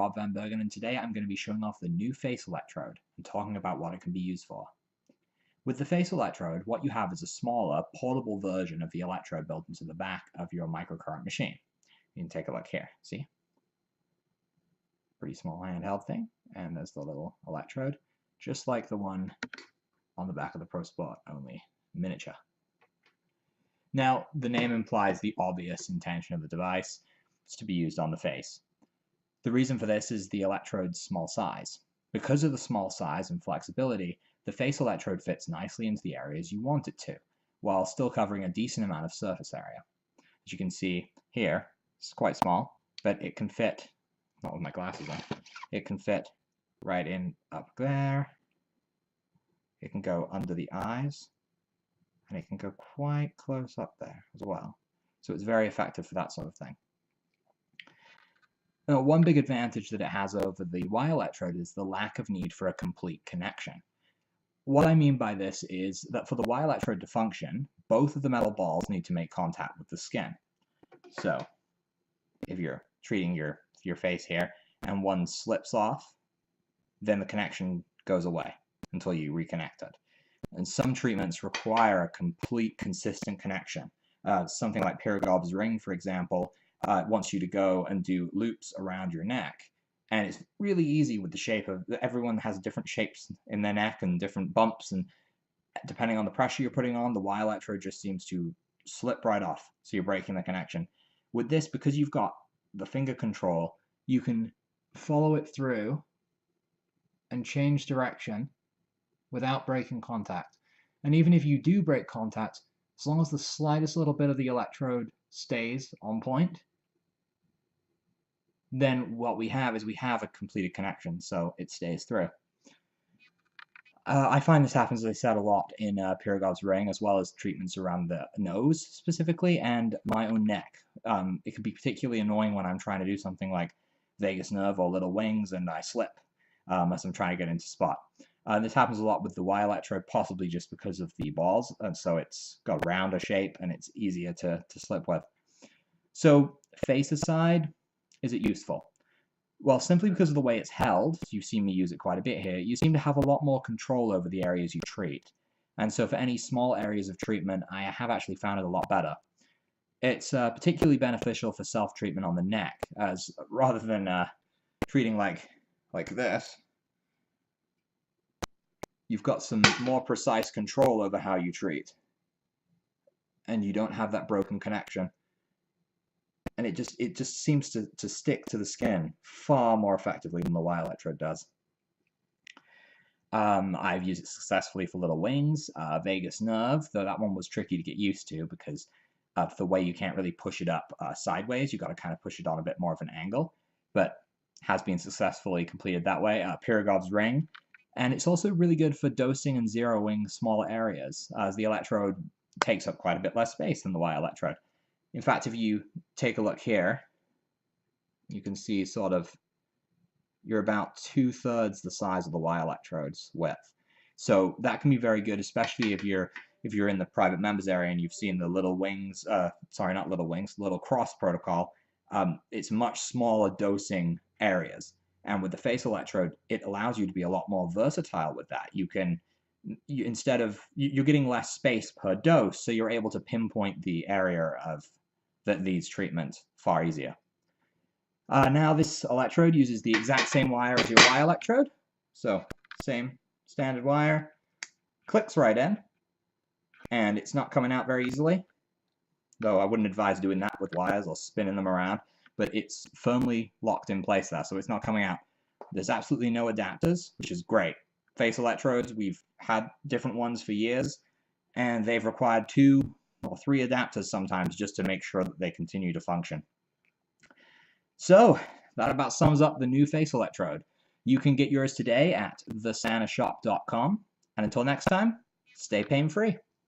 Rob Van Bergen, and today I'm going to be showing off the new face electrode and talking about what it can be used for. With the face electrode, what you have is a smaller, portable version of the electrode built into the back of your microcurrent machine. You can take a look here, see? Pretty small handheld thing, and there's the little electrode, just like the one on the back of the Pro Sport, only miniature. Now, the name implies the obvious intention of the device. It's to be used on the face. The reason for this is the electrode's small size. Because of the small size and flexibility, the face electrode fits nicely into the areas you want it to, while still covering a decent amount of surface area. As you can see here, it's quite small, but it can fit, not with my glasses on, it can fit right in up there. It can go under the eyes, and it can go quite close up there as well. So it's very effective for that sort of thing. Now, one big advantage that it has over the Y electrode is the lack of need for a complete connection. What I mean by this is that for the Y electrode to function, both of the metal balls need to make contact with the skin. So if you're treating your face here and one slips off, then the connection goes away until you reconnect it. And some treatments require a complete, consistent connection. Something like Pirogob's ring, for example, wants you to go and do loops around your neck. And it's really easy with the shape of, everyone has different shapes in their neck and different bumps, and depending on the pressure you're putting on, the Y electrode just seems to slip right off, so you're breaking the connection. With this, because you've got the finger control, you can follow it through and change direction without breaking contact. And even if you do break contact, as long as the slightest little bit of the electrode stays on point, then what we have is we have a completed connection, so it stays through. I find this happens, as I said, a lot in Pirogob's ring, as well as treatments around the nose specifically, and my own neck. It can be particularly annoying when I'm trying to do something like vagus nerve or little wings and I slip as I'm trying to get into spot. This happens a lot with the Y electrode, possibly just because of the balls, and so it's got a rounder shape and it's easier to slip with. So, face aside, is it useful? Well, simply because of the way it's held, you've seen me use it quite a bit here, you seem to have a lot more control over the areas you treat. And so for any small areas of treatment, I have actually found it a lot better. It's particularly beneficial for self-treatment on the neck, as rather than treating like this, you've got some more precise control over how you treat. And you don't have that broken connection. And it just seems to stick to the skin far more effectively than the Y electrode does. I've used it successfully for little wings, vagus nerve, though that one was tricky to get used to because of the way you can't really push it up sideways. You've got to kind of push it on a bit more of an angle, but has been successfully completed that way. Pirogob's ring, and it's also really good for dosing and zeroing smaller areas, as the electrode takes up quite a bit less space than the Y electrode. In fact, if you take a look here, you can see sort of you're about 2/3 the size of the Y electrode's width. So that can be very good, especially if you're in the private members area and you've seen the little wings, sorry, not little wings, little cross protocol. It's much smaller dosing areas. And with the face electrode, it allows you to be a lot more versatile with that. Instead of, you're getting less space per dose, so you're able to pinpoint the area of these treatments far easier. Now this electrode uses the exact same wire as your Y electrode, so same standard wire, clicks right in, and it's not coming out very easily, though I wouldn't advise doing that with wires or spinning them around, but it's firmly locked in place there, so it's not coming out. There's absolutely no adapters, which is great. Face electrodes, we've had different ones for years, and they've required 2 or 3 adapters sometimes just to make sure that they continue to function. So, that about sums up the new face electrode. You can get yours today at thesanashop.com, and until next time, stay pain-free.